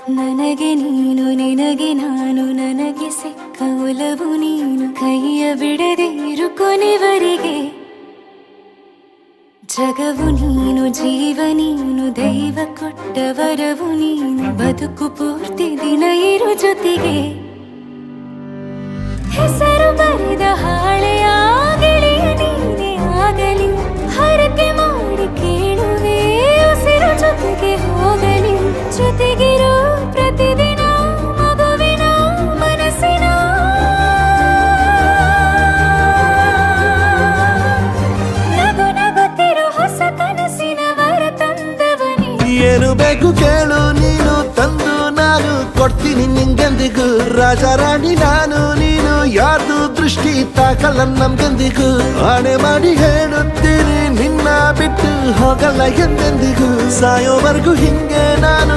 ನನಗೆ ನೀನು ನಿನಗೆ ನಾನು ನನಗೆ ಸಿಕ್ಕ ಒಲವು ನೀನು ಕೈಯ ಬಿಡದೆ ಇರು ಕೊನೆವರೆಗೆ ಜಗವು ನೀನು ಜೀವ ನೀನು ದೈವ ಕೊಟ್ಟ ವರವು ನೀನು ಬದುಕು ಪೂರ್ತಿ ದಿನ ಇರು ಜೊತೆಗೆ ಹೆಸರು ಬರೆದ ಹಾಳೆಯ ಗೆಳೆಯ ನೀನೇ ಆಗಲಿ ಹರಕೆ ಮಾಡಿ ಕೇಳುವೆ ಉಸಿರು ಜೊತೆಗೆ ಹೋಗಲಿ ಜೊತೆಗಿರೋ ಪ್ರತಿದಿನ ಮಗುವಿನ ಮನಸ್ಸಿನ ನಗು ನಗುತ್ತಿರೋ ಹೊಸ ಕನಸಿನ ವರ ತಂದವನೇ ಏನು ಬೇಕು ಕೇಳು ನೀನು ತಂದು ನಾನು ಕೊಡ್ತೀನಿ ನಿಂಗೆಂದಿಗೂ ರಾಜ ರಾಣಿ ನಾನು ನೀನು ಯಾರ್ದು ದೃಷ್ಟಿ ತಾಕಲ್ಲ ನಮ್ಗೆಂದಿಗೂ ಆಣೆ ಮಾಡಿ ಹೇಳುತ್ತೀನಿ ನಿನ್ನ ಬಿಟ್ಟು ಹೋಗಲ್ಲ ಎಂದೆಂದಿಗೂ ಸಾಯೋವರೆಗೂ ಹಿಂಗೆ ನಾನು